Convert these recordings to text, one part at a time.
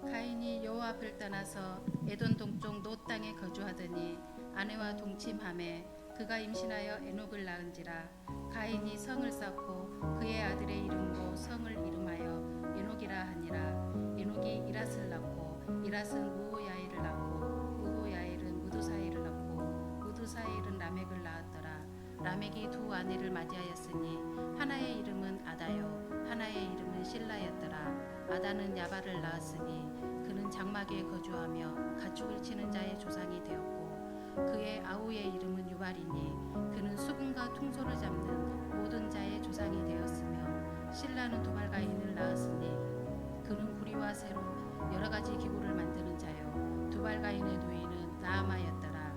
가인이 여호와 앞을 떠나서 에돔 동쪽 노 땅에 거주하더니 아내와 동침하매 그가 임신하여 에녹을 낳은지라. 가인이 성을 쌓고 그의 아들의 이름으로 성을 이름하여 에녹이라 하니라. 에녹이 이랏을 낳고 이랏은 무호야일을 낳고 무호야일은 무두사일을 낳고 무두사일은 라멕을 낳았더라. 라멕이 두 아내를 맞이하였으니 하나의 이름은 아다요 하나의 이름은 실라였더라. 아다는 야발을 낳았으니 그는 장막에 거주하며 가축을 치는 자의 조상이 되었고 그의 아우의 이름은 유발이니 그는 수금과 퉁소를 잡는 모든 자의 조상이 되었으며 실라는 두발가인을 낳았으니 그는 구리와 새로 여러 가지 기구를 만드는 자요 두발가인의 노인은 나아마였더라.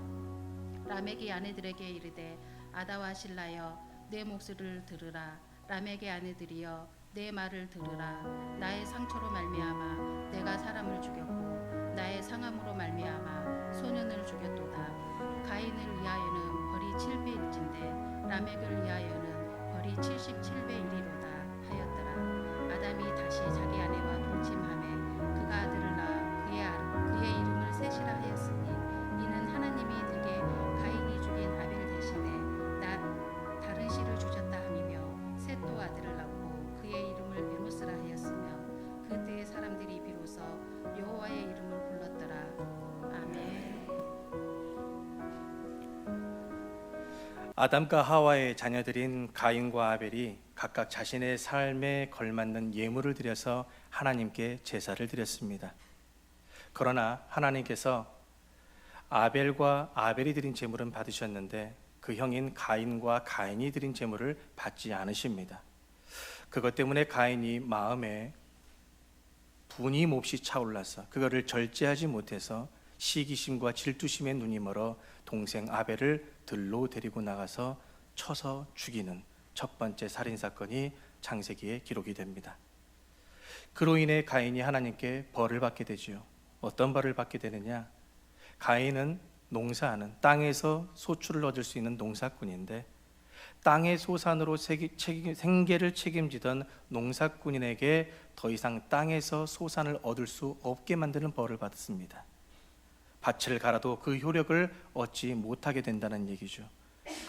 라멕이 아내들에게 이르되 아다와 실라여 내 목소리를 들으라. 라멕의 아내들이여 내 말을 들으라. 나의 상처로 말미암아 내가 사람을 죽였고 나의 상함으로 말미암아 소년을 죽였도다. 가인을 위하여는 벌이 7배일진데 라멕을 위하여는 벌이 77배이리로다 하였더라. 아담이 다시 자기 아내와 동침하매 그가 아들을 낳아 그의 이름을 셋이라 하였으니 이는 하나님이 내게 가인이 죽인 아벨 대신에 다른 씨를 주셨다 함이며 셋도 아들을 낳고 그의 이름을 에노스라 하였으며 그때의 사람들이 비로소 여호와의 이름을 불렀더라. 아멘. 아담과 하와의 자녀들인 가인과 아벨이 각각 자신의 삶에 걸맞는 예물을 드려서 하나님께 제사를 드렸습니다. 그러나 하나님께서 아벨과 아벨이 드린 제물은 받으셨는데 그 형인 가인과 가인이 드린 제물을 받지 않으십니다. 그것 때문에 가인이 마음에 분이 몹시 차올라서 그거를 절제하지 못해서 시기심과 질투심에 눈이 멀어 동생 아벨을 들로 데리고 나가서 쳐서 죽이는 첫 번째 살인사건이 창세기에 기록이 됩니다. 그로 인해 가인이 하나님께 벌을 받게 되지요. 어떤 벌을 받게 되느냐? 가인은 농사하는 땅에서 소출을 얻을 수 있는 농사꾼인데 땅의 소산으로 생계를 책임지던 농사꾼인에게 더 이상 땅에서 소산을 얻을 수 없게 만드는 벌을 받았습니다. 밭을 갈아도 그 효력을 얻지 못하게 된다는 얘기죠.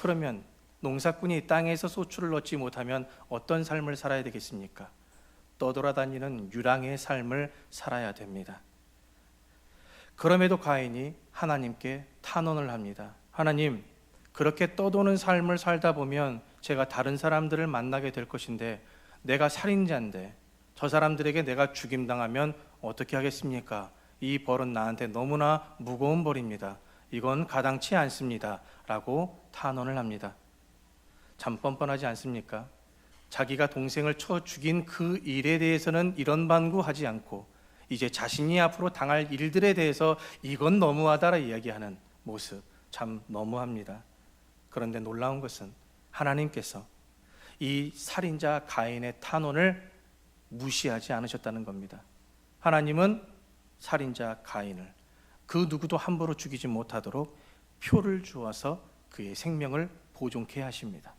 그러면 농사꾼이 땅에서 소출을 얻지 못하면 어떤 삶을 살아야 되겠습니까? 떠돌아다니는 유랑의 삶을 살아야 됩니다. 그럼에도 가인이 하나님께 탄원을 합니다. 하나님, 그렇게 떠도는 삶을 살다 보면 제가 다른 사람들을 만나게 될 것인데 내가 살인자인데 저 사람들에게 내가 죽임당하면 어떻게 하겠습니까? 이 벌은 나한테 너무나 무거운 벌입니다. 이건 가당치 않습니다. 라고 탄원을 합니다. 참 뻔뻔하지 않습니까? 자기가 동생을 쳐 죽인 그 일에 대해서는 이런 반구하지 않고 이제 자신이 앞으로 당할 일들에 대해서 이건 너무하다라 이야기하는 모습, 참 너무합니다. 그런데 놀라운 것은 하나님께서 이 살인자 가인의 탄원을 무시하지 않으셨다는 겁니다. 하나님은 살인자 가인을 그 누구도 함부로 죽이지 못하도록 표를 주어서 그의 생명을 보존케 하십니다.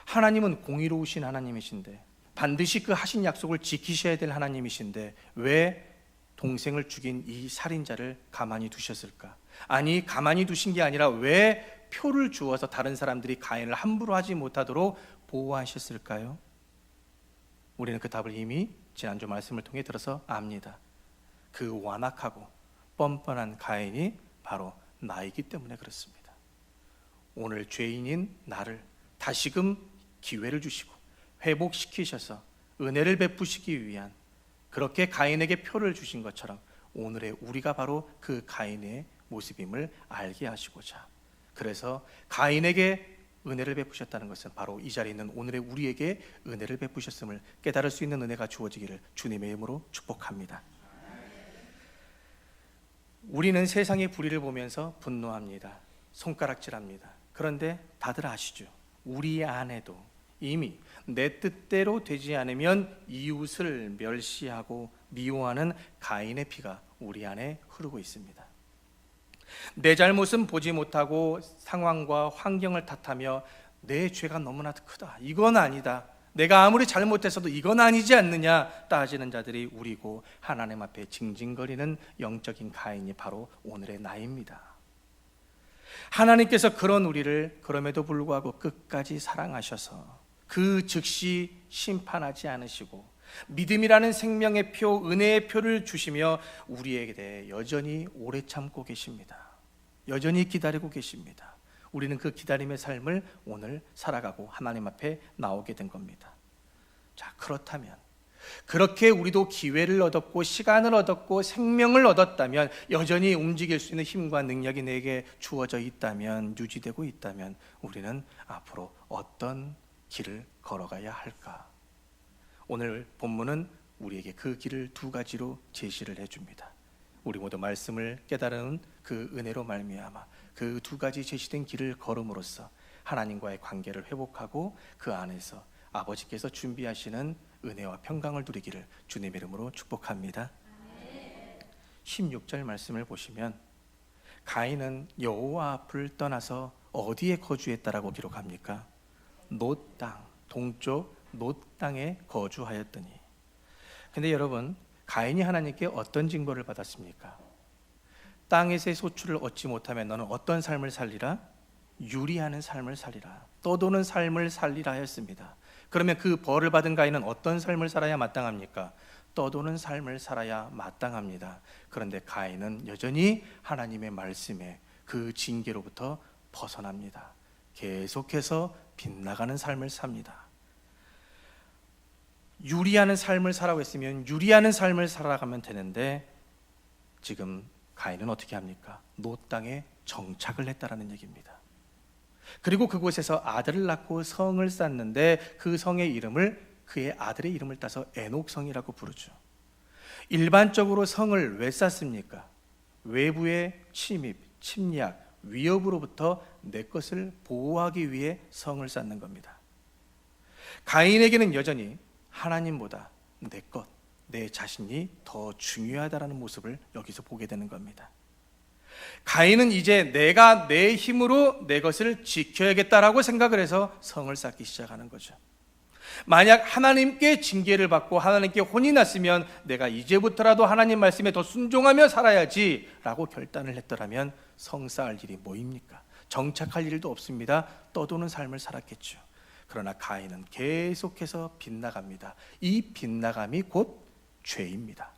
하나님은 공의로우신 하나님이신데 반드시 그 하신 약속을 지키셔야 될 하나님이신데 왜 동생을 죽인 이 살인자를 가만히 두셨을까? 아니, 가만히 두신 게 아니라 왜 표를 주어서 다른 사람들이 가인을 함부로 하지 못하도록 보호하셨을까요? 우리는 그 답을 이미 지난주 말씀을 통해 들어서 압니다. 그 완악하고 뻔뻔한 가인이 바로 나이기 때문에 그렇습니다. 오늘 죄인인 나를 다시금 기회를 주시고 회복시키셔서 은혜를 베푸시기 위한 그렇게 가인에게 표를 주신 것처럼 오늘의 우리가 바로 그 가인의 모습임을 알게 하시고자, 그래서 가인에게 은혜를 베푸셨다는 것은 바로 이 자리에 있는 오늘의 우리에게 은혜를 베푸셨음을 깨달을 수 있는 은혜가 주어지기를 주님의 이름으로 축복합니다. 우리는 세상의 불의를 보면서 분노합니다. 손가락질합니다. 그런데 다들 아시죠? 우리 안에도 이미 내 뜻대로 되지 않으면 이웃을 멸시하고 미워하는 가인의 피가 우리 안에 흐르고 있습니다. 내 잘못은 보지 못하고 상황과 환경을 탓하며 내 죄가 너무나 크다, 이건 아니다, 내가 아무리 잘못했어도 이건 아니지 않느냐 따지는 자들이 우리고 하나님 앞에 징징거리는 영적인 가인이 바로 오늘의 나입니다. 하나님께서 그런 우리를 그럼에도 불구하고 끝까지 사랑하셔서 그 즉시 심판하지 않으시고 믿음이라는 생명의 표, 은혜의 표를 주시며 우리에게 대해 여전히 오래 참고 계십니다. 여전히 기다리고 계십니다. 우리는 그 기다림의 삶을 오늘 살아가고 하나님 앞에 나오게 된 겁니다. 자, 그렇다면 그렇게 우리도 기회를 얻었고 시간을 얻었고 생명을 얻었다면, 여전히 움직일 수 있는 힘과 능력이 내게 주어져 있다면, 유지되고 있다면 우리는 앞으로 어떤 길을 걸어가야 할까? 오늘 본문은 우리에게 그 길을 두 가지로 제시를 해줍니다. 우리 모두 말씀을 깨달은 그 은혜로 말미암아 그 두 가지 제시된 길을 걸음으로써 하나님과의 관계를 회복하고 그 안에서 아버지께서 준비하시는 은혜와 평강을 누리기를 주님의 이름으로 축복합니다. 16절 말씀을 보시면 가인은 여호와 앞을 떠나서 어디에 거주했다라고 기록합니까? 놋 땅, 동쪽 놋 땅에 거주하였더니. 근데 여러분, 가인이 하나님께 어떤 징벌을 받았습니까? 땅에서의 소출을 얻지 못하면 너는 어떤 삶을 살리라? 유리하는 삶을 살리라, 떠도는 삶을 살리라 하였습니다. 그러면 그 벌을 받은 가인은 어떤 삶을 살아야 마땅합니까? 떠도는 삶을 살아야 마땅합니다. 그런데 가인은 여전히 하나님의 말씀에 그 징계로부터 벗어납니다. 계속해서 빗나가는 삶을 삽니다. 유리하는 삶을 살아고 했으면 유리하는 삶을 살아가면 되는데 지금 가인은 어떻게 합니까? 놋 땅에 정착을 했다라는 얘기입니다. 그리고 그곳에서 아들을 낳고 성을 쌓는데 그 성의 이름을, 그의 아들의 이름을 따서 에녹성이라고 부르죠. 일반적으로 성을 왜 쌓습니까? 외부의 침입, 침략, 위협으로부터 내 것을 보호하기 위해 성을 쌓는 겁니다. 가인에게는 여전히 하나님보다 내 것, 내 자신이 더 중요하다라는 모습을 여기서 보게 되는 겁니다. 가인은 이제 내가 내 힘으로 내 것을 지켜야겠다라고 생각을 해서 성을 쌓기 시작하는 거죠. 만약 하나님께 징계를 받고 하나님께 혼이 났으면 내가 이제부터라도 하나님 말씀에 더 순종하며 살아야지 라고 결단을 했더라면 성 쌓을 일이 뭐입니까? 정착할 일도 없습니다. 떠도는 삶을 살았겠죠. 그러나 가인은 계속해서 빗나갑니다. 이 빗나감이 곧 죄입니다.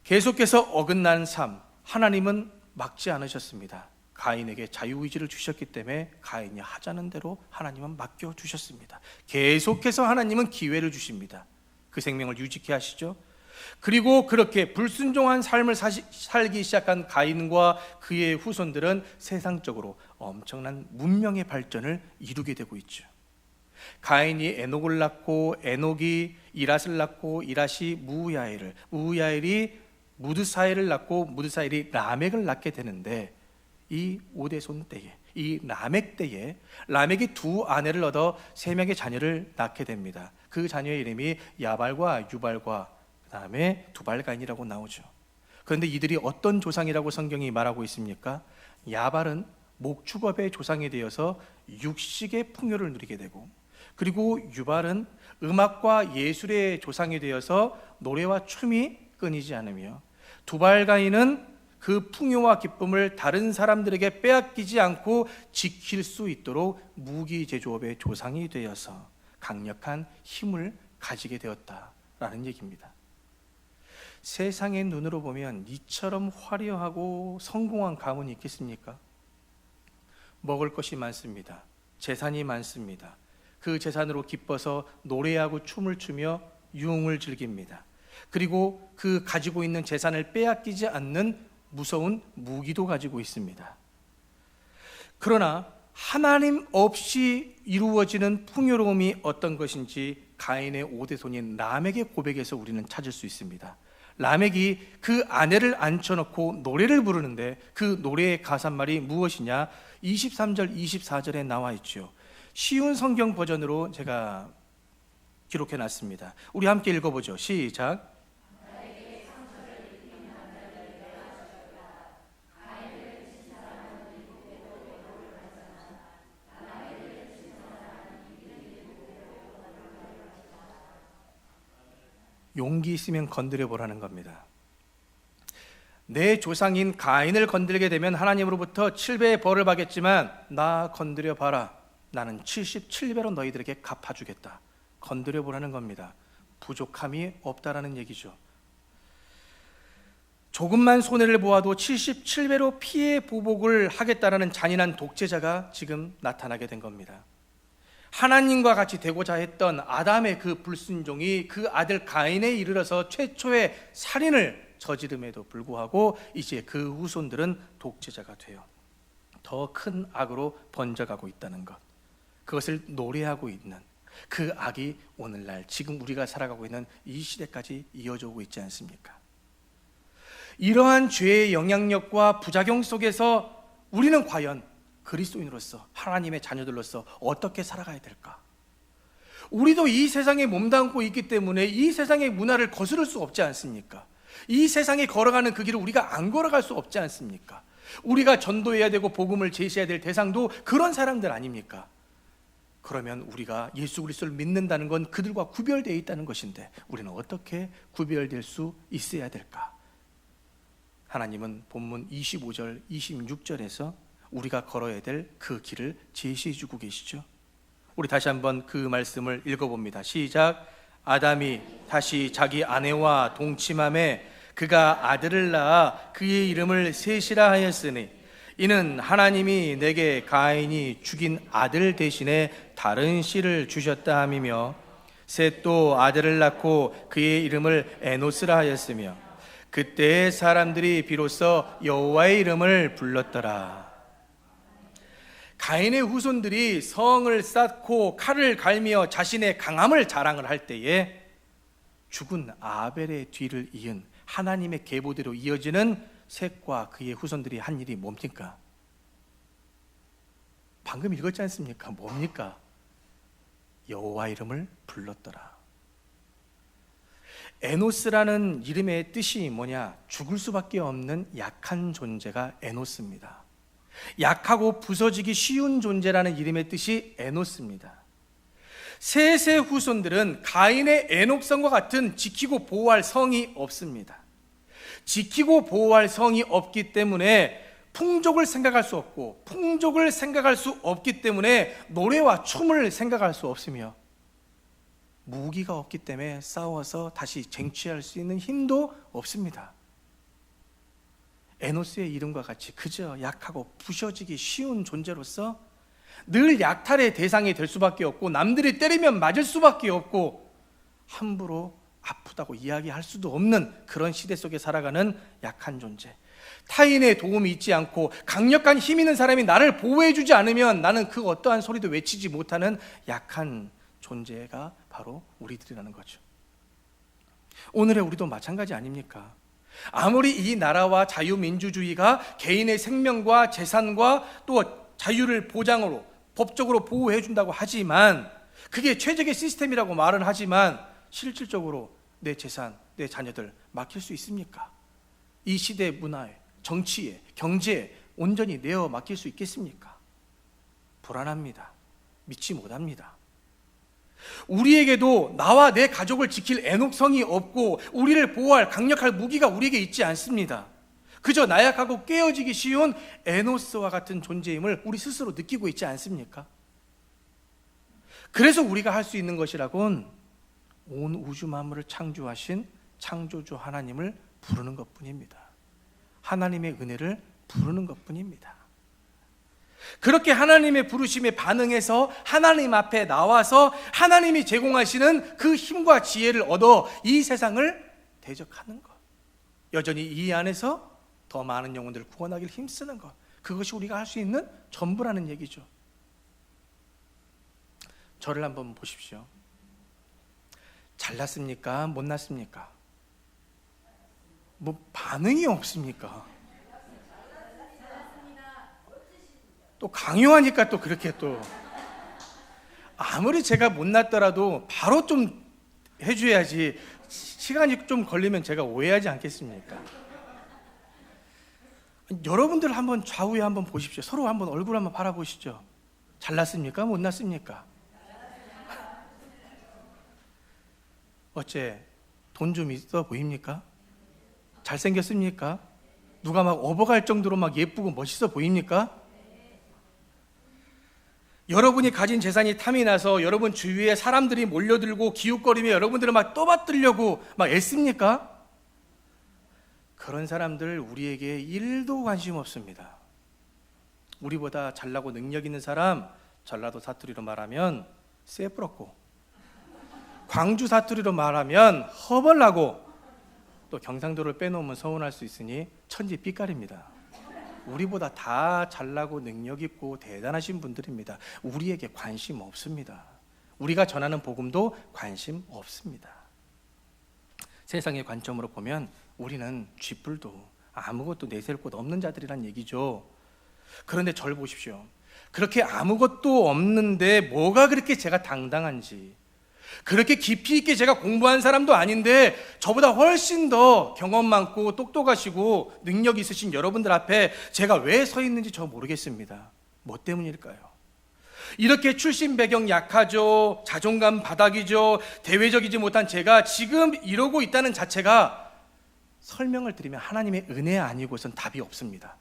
계속해서 어긋난 삶, 하나님은 막지 않으셨습니다. 가인에게 자유의지를 주셨기 때문에 가인이 하자는 대로 하나님은 맡겨주셨습니다. 계속해서 하나님은 기회를 주십니다. 그 생명을 유지케 하시죠. 그리고 그렇게 불순종한 삶을 살기 시작한 가인과 그의 후손들은 세상적으로 엄청난 문명의 발전을 이루게 되고 있죠. 가인이 에녹을 낳고 에녹이 이랏을 낳고 이랏이 무야엘을, 무야엘이 무드사엘을 낳고 무드사엘이 라멕을 낳게 되는데, 이 오대손 때에, 이 라멕 때에 라멕이 두 아내를 얻어 세 명의 자녀를 낳게 됩니다. 그 자녀의 이름이 야발과 유발과 그 다음에 두발가인이라고 나오죠. 그런데 이들이 어떤 조상이라고 성경이 말하고 있습니까? 야발은 목축업의 조상이 되어서 육식의 풍요를 누리게 되고, 그리고 유발은 음악과 예술의 조상이 되어서 노래와 춤이 끊이지 않으며, 두발가인은 그 풍요와 기쁨을 다른 사람들에게 빼앗기지 않고 지킬 수 있도록 무기 제조업의 조상이 되어서 강력한 힘을 가지게 되었다라는 얘기입니다. 세상의 눈으로 보면 이처럼 화려하고 성공한 가문이 있겠습니까? 먹을 것이 많습니다. 재산이 많습니다. 그 재산으로 기뻐서 노래하고 춤을 추며 유흥을 즐깁니다. 그리고 그 가지고 있는 재산을 빼앗기지 않는 무서운 무기도 가지고 있습니다. 그러나 하나님 없이 이루어지는 풍요로움이 어떤 것인지 가인의 오대손인 라멕의 고백에서 우리는 찾을 수 있습니다. 라멕이 그 아내를 앉혀놓고 노래를 부르는데 그 노래의 가사말이 무엇이냐? 23절 24절에 나와 있죠. 쉬운 성경 버전으로 제가 기록해놨습니다. 우리 함께 읽어보죠. 시작. 용기 있으면 건드려 보라는 겁니다. 내 조상인 가인을 건들게 되면 하나님으로부터 7배의 벌을 받겠지만 나 건드려 봐라. 나는 77배로 너희들에게 갚아주겠다. 건드려 보라는 겁니다. 부족함이 없다라는 얘기죠. 조금만 손해를 보아도 77배로 피해 보복을 하겠다라는 잔인한 독재자가 지금 나타나게 된 겁니다. 하나님과 같이 되고자 했던 아담의 그 불순종이 그 아들 가인에 이르러서 최초의 살인을 저지름에도 불구하고 이제 그 후손들은 독재자가 되어 더 큰 악으로 번져가고 있다는 것, 그것을 노래하고 있는 그 악이 오늘날 지금 우리가 살아가고 있는 이 시대까지 이어져 오고 있지 않습니까? 이러한 죄의 영향력과 부작용 속에서 우리는 과연 그리스도인으로서 하나님의 자녀들로서 어떻게 살아가야 될까? 우리도 이 세상에 몸담고 있기 때문에 이 세상의 문화를 거스를 수 없지 않습니까? 이 세상에 걸어가는 그 길을 우리가 안 걸어갈 수 없지 않습니까? 우리가 전도해야 되고 복음을 제시해야 될 대상도 그런 사람들 아닙니까? 그러면 우리가 예수 그리스도를 믿는다는 건 그들과 구별되어 있다는 것인데 우리는 어떻게 구별될 수 있어야 될까? 하나님은 본문 25절, 26절에서 우리가 걸어야 될 그 길을 제시해 주고 계시죠. 우리 다시 한번 그 말씀을 읽어봅니다. 시작. 아담이 다시 자기 아내와 동침함에 그가 아들을 낳아 그의 이름을 셋이라 하였으니 이는 하나님이 내게 가인이 죽인 아들 대신에 다른 씨를 주셨다 함이며 셋도 아들을 낳고 그의 이름을 에노스라 하였으며 그때의 사람들이 비로소 여호와의 이름을 불렀더라. 가인의 후손들이 성을 쌓고 칼을 갈며 자신의 강함을 자랑을 할 때에 죽은 아벨의 뒤를 이은 하나님의 계보대로 이어지는 셋과 그의 후손들이 한 일이 뭡니까? 방금 읽었지 않습니까? 뭡니까? 여호와 이름을 불렀더라. 에노스라는 이름의 뜻이 뭐냐? 죽을 수밖에 없는 약한 존재가 에노스입니다. 약하고 부서지기 쉬운 존재라는 이름의 뜻이 에노스입니다. 셋의 후손들은 가인의 에녹성과 같은 지키고 보호할 성이 없습니다. 지키고 보호할 성이 없기 때문에 풍족을 생각할 수 없고 풍족을 생각할 수 없기 때문에 노래와 춤을 생각할 수 없으며 무기가 없기 때문에 싸워서 다시 쟁취할 수 있는 힘도 없습니다. 에노스의 이름과 같이 그저 약하고 부셔지기 쉬운 존재로서 늘 약탈의 대상이 될 수밖에 없고 남들이 때리면 맞을 수밖에 없고 함부로 아프다고 이야기할 수도 없는 그런 시대 속에 살아가는 약한 존재, 타인의 도움이 있지 않고 강력한 힘 있는 사람이 나를 보호해주지 않으면 나는 그 어떠한 소리도 외치지 못하는 약한 존재가 바로 우리들이라는 거죠. 오늘의 우리도 마찬가지 아닙니까? 아무리 이 나라와 자유민주주의가 개인의 생명과 재산과 또 자유를 보장으로 법적으로 보호해 준다고 하지만 그게 최적의 시스템이라고 말은 하지만 실질적으로 내 재산, 내 자녀들 맡길 수 있습니까? 이 시대의 문화에, 정치에, 경제에 온전히 내어 맡길 수 있겠습니까? 불안합니다. 믿지 못합니다. 우리에게도 나와 내 가족을 지킬 애녹성이 없고 우리를 보호할 강력한 무기가 우리에게 있지 않습니다. 그저 나약하고 깨어지기 쉬운 에노스와 같은 존재임을 우리 스스로 느끼고 있지 않습니까? 그래서 우리가 할 수 있는 것이라곤 온 우주 만물을 창조하신 창조주 하나님을 부르는 것뿐입니다. 하나님의 은혜를 부르는 것뿐입니다. 그렇게 하나님의 부르심에 반응해서 하나님 앞에 나와서 하나님이 제공하시는 그 힘과 지혜를 얻어 이 세상을 대적하는 것, 여전히 이 안에서 더 많은 영혼들을 구원하기를 힘쓰는 것, 그것이 우리가 할 수 있는 전부라는 얘기죠. 저를 한번 보십시오. 잘났습니까? 못났습니까? 뭐 반응이 없습니까? 또 강요하니까 또 그렇게 또 아무리 제가 못났더라도 바로 좀 해줘야지 시간이 좀 걸리면 제가 오해하지 않겠습니까? 여러분들 한번 좌우에 한번 보십시오. 서로 한번 얼굴 한번 바라보시죠. 잘났습니까? 못났습니까? 어째 돈 좀 있어 보입니까? 잘생겼습니까? 누가 막 업어갈 정도로 막 예쁘고 멋있어 보입니까? 여러분이 가진 재산이 탐이 나서 여러분 주위에 사람들이 몰려들고 기웃거리며 여러분들을 막 떠받들려고 막 애씁니까? 그런 사람들 우리에게 1도 관심 없습니다. 우리보다 잘나고 능력 있는 사람, 전라도 사투리로 말하면 쎄부럽고, 광주 사투리로 말하면 허벌나고, 또 경상도를 빼놓으면 서운할 수 있으니 천지 삐까리입니다. 우리보다 다 잘나고 능력 있고 대단하신 분들입니다. 우리에게 관심 없습니다. 우리가 전하는 복음도 관심 없습니다. 세상의 관점으로 보면 우리는 쥐뿔도 아무것도 내세울 곳 없는 자들이란 얘기죠. 그런데 저를 보십시오. 그렇게 아무것도 없는데 뭐가 그렇게 제가 당당한지, 그렇게 깊이 있게 제가 공부한 사람도 아닌데 저보다 훨씬 더 경험 많고 똑똑하시고 능력 있으신 여러분들 앞에 제가 왜 서 있는지 저 모르겠습니다. 뭐 때문일까요? 이렇게 출신 배경 약하죠, 자존감 바닥이죠, 대외적이지 못한 제가 지금 이러고 있다는 자체가 설명을 드리면 하나님의 은혜 아니고선 답이 없습니다.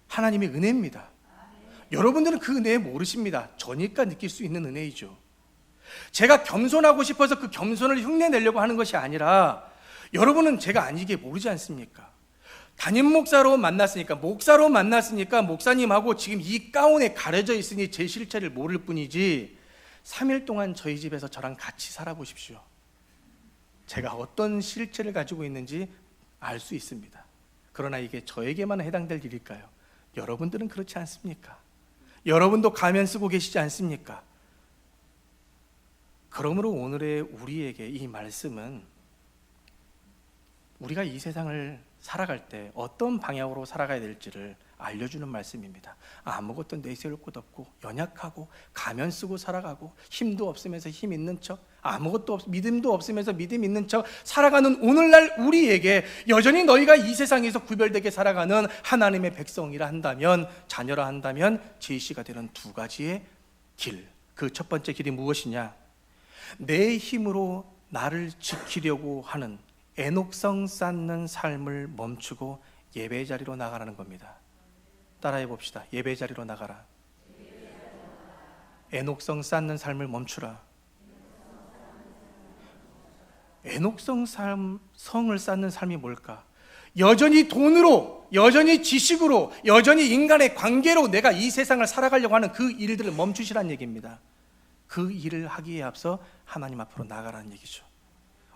하나님의 은혜입니다. 여러분들은 그 은혜 모르십니다. 저니까 느낄 수 있는 은혜이죠. 제가 겸손하고 싶어서 그 겸손을 흉내내려고 하는 것이 아니라, 여러분은 제가 아니게 모르지 않습니까? 담임 목사로 만났으니까, 목사님하고 지금 이 가운에 가려져 있으니 제 실체를 모를 뿐이지, 3일 동안 저희 집에서 저랑 같이 살아보십시오. 제가 어떤 실체를 가지고 있는지 알 수 있습니다. 그러나 이게 저에게만 해당될 일일까요? 여러분들은 그렇지 않습니까? 여러분도 가면 쓰고 계시지 않습니까? 그러므로 오늘의 우리에게 이 말씀은 우리가 이 세상을 살아갈 때 어떤 방향으로 살아가야 될지를 알려주는 말씀입니다. 아무것도 내세울 곳 없고 연약하고 가면 쓰고 살아가고 힘도 없으면서 힘 있는 척, 아무것도 믿음도 없으면서 믿음 있는 척 살아가는 오늘날 우리에게 여전히 너희가 이 세상에서 구별되게 살아가는 하나님의 백성이라 한다면, 자녀라 한다면 제시가 되는 두 가지의 길, 그 첫 번째 길이 무엇이냐? 내 힘으로 나를 지키려고 하는 애녹성 쌓는 삶을 멈추고 예배 자리로 나가라는 겁니다. 따라해 봅시다. 예배 자리로 나가라. 애녹성 쌓는 삶을 멈추라. 애녹성 성을 쌓는 삶이 뭘까? 여전히 돈으로, 여전히 지식으로, 여전히 인간의 관계로 내가 이 세상을 살아가려고 하는 그 일들을 멈추시라는 얘기입니다. 그 일을 하기에 앞서 하나님 앞으로 나가라는 얘기죠.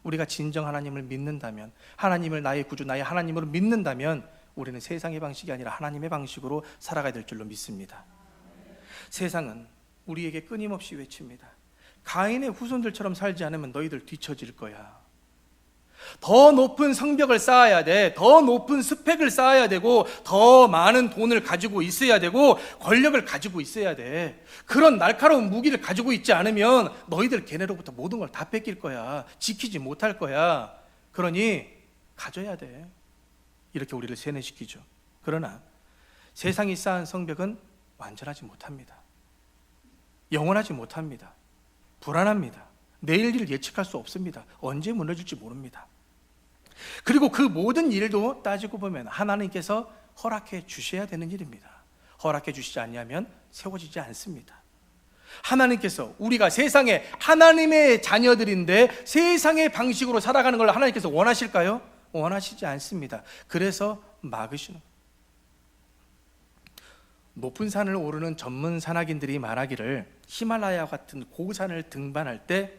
우리가 진정 하나님을 믿는다면, 하나님을 나의 구주, 나의 하나님으로 믿는다면 우리는 세상의 방식이 아니라 하나님의 방식으로 살아가야 될 줄로 믿습니다. 세상은 우리에게 끊임없이 외칩니다. 가인의 후손들처럼 살지 않으면 너희들 뒤처질 거야. 더 높은 성벽을 쌓아야 돼. 더 높은 스펙을 쌓아야 되고, 더 많은 돈을 가지고 있어야 되고, 권력을 가지고 있어야 돼. 그런 날카로운 무기를 가지고 있지 않으면 너희들 걔네로부터 모든 걸 다 뺏길 거야. 지키지 못할 거야. 그러니 가져야 돼. 이렇게 우리를 세뇌시키죠. 그러나 세상이 쌓은 성벽은 완전하지 못합니다. 영원하지 못합니다. 불안합니다. 내일 일을 예측할 수 없습니다. 언제 무너질지 모릅니다. 그리고 그 모든 일도 따지고 보면 하나님께서 허락해 주셔야 되는 일입니다. 허락해 주시지 않냐면 세워지지 않습니다. 하나님께서 우리가 세상에 하나님의 자녀들인데 세상의 방식으로 살아가는 걸 하나님께서 원하실까요? 원하시지 않습니다. 그래서 막으시는, 높은 산을 오르는 전문 산악인들이 말하기를 히말라야 같은 고산을 등반할 때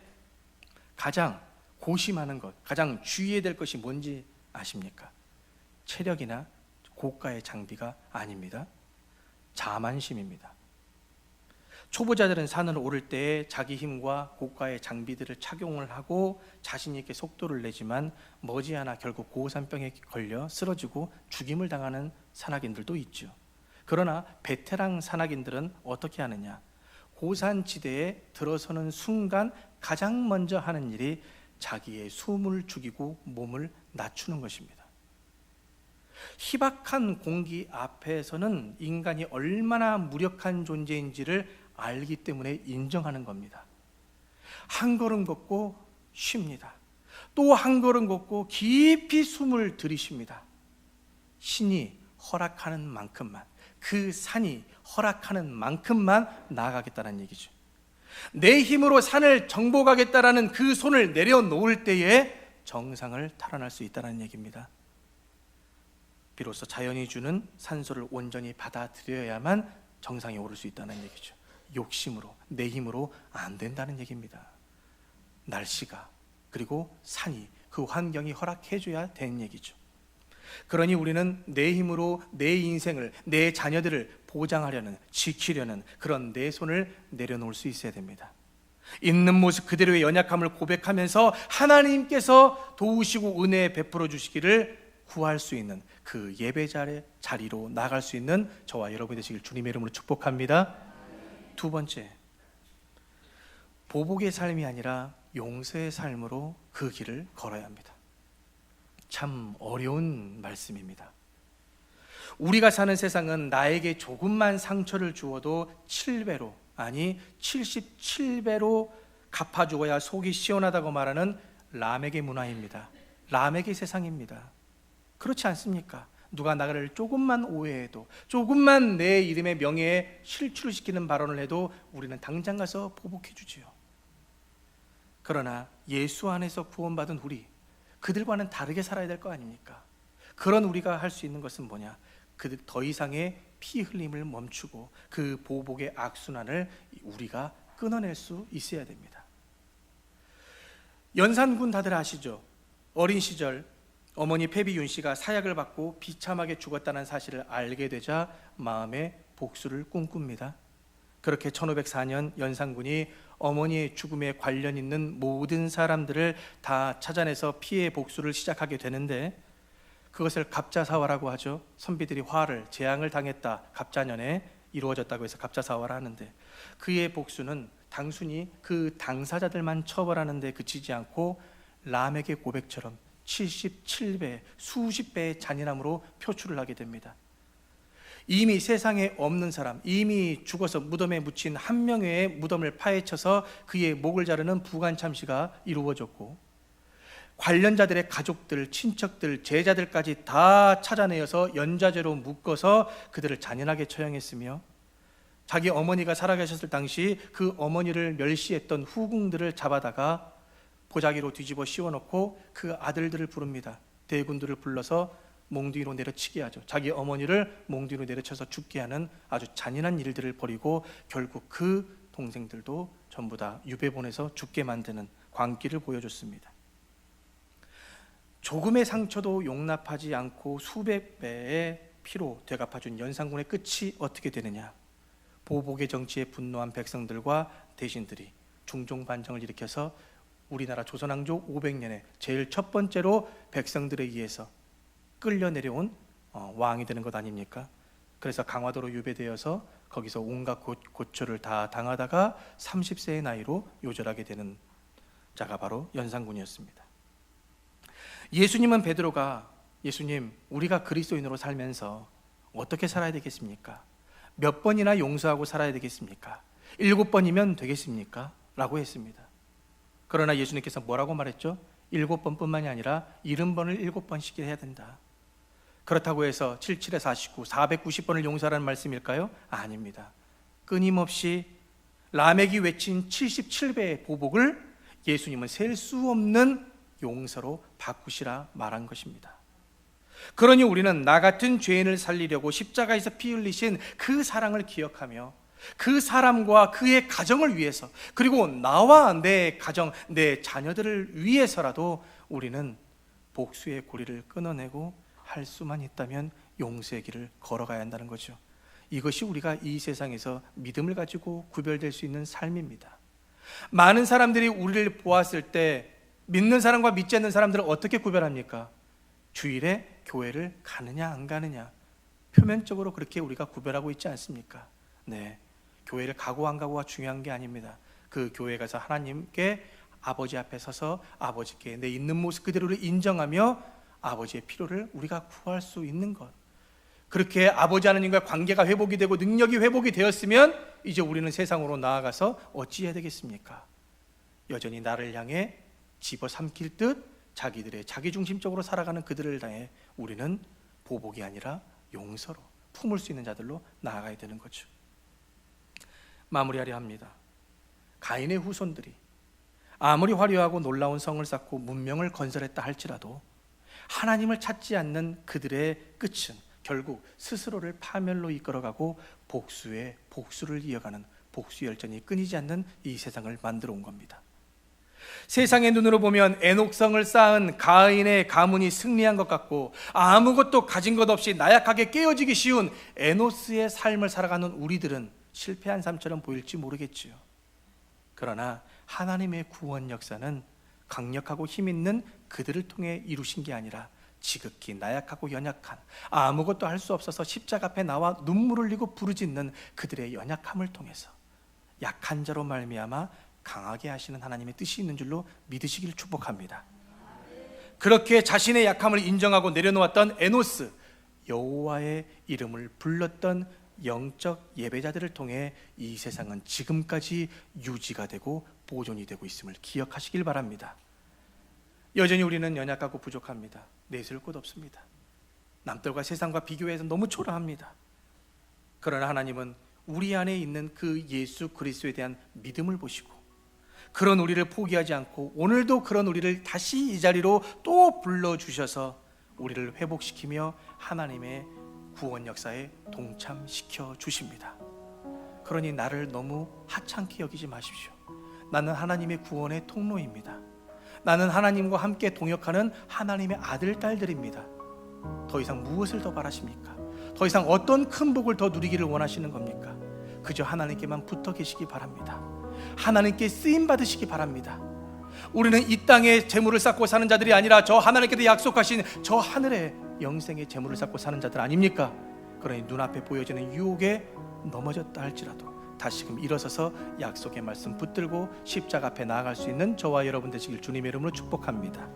가장 고심하는 것, 가장 주의해야 될 것이 뭔지 아십니까? 체력이나 고가의 장비가 아닙니다. 자만심입니다. 초보자들은 산을 오를 때 자기 힘과 고가의 장비들을 착용을 하고 자신 있게 속도를 내지만 머지않아 결국 고산병에 걸려 쓰러지고 죽임을 당하는 산악인들도 있죠. 그러나 베테랑 산악인들은 어떻게 하느냐? 고산지대에 들어서는 순간 가장 먼저 하는 일이 자기의 숨을 죽이고 몸을 낮추는 것입니다. 희박한 공기 앞에서는 인간이 얼마나 무력한 존재인지를 알기 때문에 인정하는 겁니다. 한 걸음 걷고 쉽니다. 또 한 걸음 걷고 깊이 숨을 들이쉽니다. 신이 허락하는 만큼만, 그 산이 허락하는 만큼만 나아가겠다는 얘기죠. 내 힘으로 산을 정복하겠다라는 그 손을 내려놓을 때에 정상을 탈환할 수 있다는 얘기입니다. 비로소 자연이 주는 산소를 온전히 받아들여야만 정상에 오를 수 있다는 얘기죠. 욕심으로, 내 힘으로 안 된다는 얘기입니다. 날씨가, 그리고 산이, 그 환경이 허락해줘야 되는 얘기죠. 그러니 우리는 내 힘으로 내 인생을, 내 자녀들을 보장하려는, 지키려는 그런 내 손을 내려놓을 수 있어야 됩니다. 있는 모습 그대로의 연약함을 고백하면서 하나님께서 도우시고 은혜 베풀어 주시기를 구할 수 있는 그 예배 자리로 나갈 수 있는 저와 여러분이 되시길 주님의 이름으로 축복합니다. 두 번째, 보복의 삶이 아니라 용서의 삶으로 그 길을 걸어야 합니다. 참 어려운 말씀입니다. 우리가 사는 세상은 나에게 조금만 상처를 주어도 7배로, 아니 77배로 갚아주어야 속이 시원하다고 말하는 람에게 문화입니다. 람에게 세상입니다. 그렇지 않습니까? 누가 나를 조금만 오해해도, 조금만 내 이름의 명예에 실추를 시키는 발언을 해도 우리는 당장 가서 보복해 주지요. 그러나 예수 안에서 구원받은 우리, 그들과는 다르게 살아야 될 거 아닙니까? 그런 우리가 할 수 있는 것은 뭐냐? 그들 더 이상의 피 흘림을 멈추고 그 보복의 악순환을 우리가 끊어낼 수 있어야 됩니다. 연산군 다들 아시죠? 어린 시절 어머니 패비윤 씨가 사약을 받고 비참하게 죽었다는 사실을 알게 되자 마음에 복수를 꿈꿉니다. 그렇게 1504년 연산군이 어머니의 죽음에 관련 있는 모든 사람들을 다 찾아내서 피해 복수를 시작하게 되는데, 그것을 갑자사화라고 하죠. 선비들이 화를, 재앙을 당했다, 갑자년에 이루어졌다고 해서 갑자사화를 하는데, 그의 복수는 단순히 그 당사자들만 처벌하는 데 그치지 않고 람에게 고백처럼 77배, 수십 배의 잔인함으로 표출을 하게 됩니다. 이미 세상에 없는 사람, 이미 죽어서 무덤에 묻힌 한 명의 무덤을 파헤쳐서 그의 목을 자르는 부관참시가 이루어졌고, 관련자들의 가족들, 친척들, 제자들까지 다 찾아내어서 연좌제로 묶어서 그들을 잔인하게 처형했으며, 자기 어머니가 살아계셨을 당시 그 어머니를 멸시했던 후궁들을 잡아다가 보자기로 뒤집어 씌워놓고 그 아들들을 부릅니다. 대군들을 불러서 몽둥이로 내려치게 하죠. 자기 어머니를 몽둥이로 내려쳐서 죽게 하는 아주 잔인한 일들을 벌이고, 결국 그 동생들도 전부 다 유배 보내서 죽게 만드는 광기를 보여줬습니다. 조금의 상처도 용납하지 않고 수백 배의 피로 되갚아준 연산군의 끝이 어떻게 되느냐? 보복의 정치에 분노한 백성들과 대신들이 중종반정을 일으켜서 우리나라 조선왕조 500년에 제일 첫 번째로 백성들에 의해서 끌려 내려온 왕이 되는 것 아닙니까? 그래서 강화도로 유배되어서 거기서 온갖 고초를 다 당하다가 30세의 나이로 요절하게 되는 자가 바로 연산군이었습니다. 예수님은 베드로가, 예수님, 우리가 그리스도인으로 살면서 어떻게 살아야 되겠습니까? 몇 번이나 용서하고 살아야 되겠습니까? 7번이면 되겠습니까? 라고 했습니다. 그러나 예수님께서 뭐라고 말했죠? 7번뿐만이 아니라 70번을 7번씩 해야 된다. 그렇다고 해서 77에 49, 490번을 용서하라는 말씀일까요? 아닙니다. 끊임없이 라멕이 외친 77배의 보복을 예수님은 셀 수 없는 용서로 바꾸시라 말한 것입니다. 그러니 우리는 나 같은 죄인을 살리려고 십자가에서 피 흘리신 그 사랑을 기억하며 그 사람과 그의 가정을 위해서, 그리고 나와 내 가정, 내 자녀들을 위해서라도 우리는 복수의 고리를 끊어내고 할 수만 있다면 용서의 길을 걸어가야 한다는 거죠. 이것이 우리가 이 세상에서 믿음을 가지고 구별될 수 있는 삶입니다. 많은 사람들이 우리를 보았을 때 믿는 사람과 믿지 않는 사람들을 어떻게 구별합니까? 주일에 교회를 가느냐 안 가느냐, 표면적으로 그렇게 우리가 구별하고 있지 않습니까? 네, 교회를 가고 안 가고가 중요한 게 아닙니다. 그 교회 가서 하나님께 아버지 앞에 서서 아버지께 내 있는 모습 그대로를 인정하며 아버지의 필요를 우리가 구할 수 있는 것, 그렇게 아버지 하나님과 관계가 회복이 되고 능력이 회복이 되었으면 이제 우리는 세상으로 나아가서 어찌해야 되겠습니까? 여전히 나를 향해 집어삼킬 듯 자기들의 자기중심적으로 살아가는 그들을 다해 우리는 보복이 아니라 용서로 품을 수 있는 자들로 나아가야 되는 거죠. 마무리하려 합니다. 가인의 후손들이 아무리 화려하고 놀라운 성을 쌓고 문명을 건설했다 할지라도 하나님을 찾지 않는 그들의 끝은 결국 스스로를 파멸로 이끌어가고 복수에 복수를 이어가는 복수 열전이 끊이지 않는 이 세상을 만들어 온 겁니다. 세상의 눈으로 보면 에녹성을 쌓은 가인의 가문이 승리한 것 같고 아무것도 가진 것 없이 나약하게 깨어지기 쉬운 에노스의 삶을 살아가는 우리들은 실패한 삶처럼 보일지 모르겠지요. 그러나 하나님의 구원 역사는 강력하고 힘있는 그들을 통해 이루신 게 아니라 지극히 나약하고 연약한 아무것도 할 수 없어서 십자가 앞에 나와 눈물을 흘리고 부르짖는 그들의 연약함을 통해서 약한 자로 말미암아 강하게 하시는 하나님의 뜻이 있는 줄로 믿으시기를 축복합니다. 그렇게 자신의 약함을 인정하고 내려놓았던 에노스, 여호와의 이름을 불렀던 영적 예배자들을 통해 이 세상은 지금까지 유지가 되고 보존이 되고 있음을 기억하시길 바랍니다. 여전히 우리는 연약하고 부족합니다. 내세울 곳 없습니다. 남들과 세상과 비교해서 너무 초라합니다. 그러나 하나님은 우리 안에 있는 그 예수 그리스도에 대한 믿음을 보시고 그런 우리를 포기하지 않고 오늘도 그런 우리를 다시 이 자리로 또 불러주셔서 우리를 회복시키며 하나님의 구원 역사에 동참시켜 주십니다. 그러니 나를 너무 하찮게 여기지 마십시오. 나는 하나님의 구원의 통로입니다. 나는 하나님과 함께 동역하는 하나님의 아들, 딸들입니다. 더 이상 무엇을 더 바라십니까? 더 이상 어떤 큰 복을 더 누리기를 원하시는 겁니까? 그저 하나님께만 붙어 계시기 바랍니다. 하나님께 쓰임 받으시기 바랍니다. 우리는 이 땅에 재물을 쌓고 사는 자들이 아니라 저 하나님께서 약속하신 저 하늘의 영생의 재물을 쌓고 사는 자들 아닙니까? 그러니 눈앞에 보여지는 유혹에 넘어졌다 할지라도 다시금 일어서서 약속의 말씀 붙들고 십자가 앞에 나아갈 수 있는 저와 여러분 되시길 주님의 이름으로 축복합니다.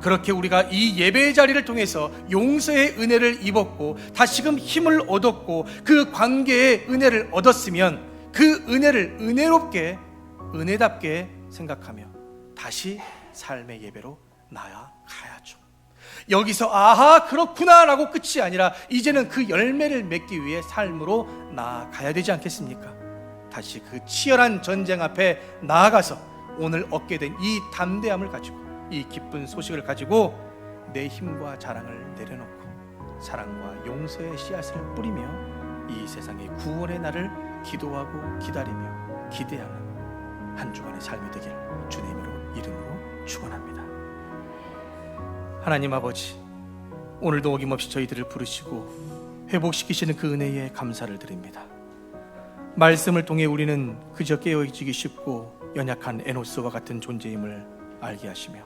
그렇게 우리가 이 예배의 자리를 통해서 용서의 은혜를 입었고 다시금 힘을 얻었고 그 관계의 은혜를 얻었으면 그 은혜를 은혜롭게 은혜답게 생각하며 다시 삶의 예배로 나아가야죠. 여기서 아하 그렇구나 라고 끝이 아니라 이제는 그 열매를 맺기 위해 삶으로 나아가야 되지 않겠습니까? 다시 그 치열한 전쟁 앞에 나아가서 오늘 얻게 된 이 담대함을 가지고 이 기쁜 소식을 가지고 내 힘과 자랑을 내려놓고 사랑과 용서의 씨앗을 뿌리며 이 세상의 구원의 날을 기도하고 기다리며 기대하는 한 주간의 삶이 되길 주님의 이름으로 축원합니다. 하나님 아버지, 오늘도 어김없이 저희들을 부르시고 회복시키시는 그 은혜에 감사를 드립니다. 말씀을 통해 우리는 그저 깨어지기 쉽고 연약한 에노스와 같은 존재임을 알게 하시며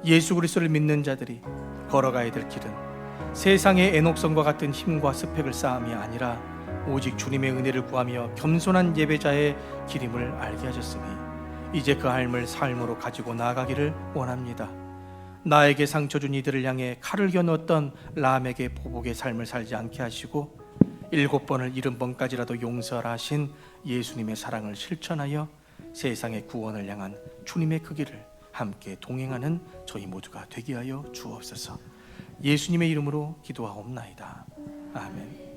예수 그리스도를 믿는 자들이 걸어가야 될 길은 세상의 에녹성과 같은 힘과 스펙을 쌓음이 아니라 오직 주님의 은혜를 구하며 겸손한 예배자의 길임을 알게 하셨으니 이제 그 삶을 삶으로 가지고 나아가기를 원합니다. 나에게 상처 준 이들을 향해 칼을 겨누었던 람에게 보복의 삶을 살지 않게 하시고 7번을 70번까지라도 용서하라 하신 예수님의 사랑을 실천하여 세상의 구원을 향한 주님의 그 길을 함께 동행하는 저희 모두가 되게 하여 주옵소서. 예수님의 이름으로 기도하옵나이다. 아멘.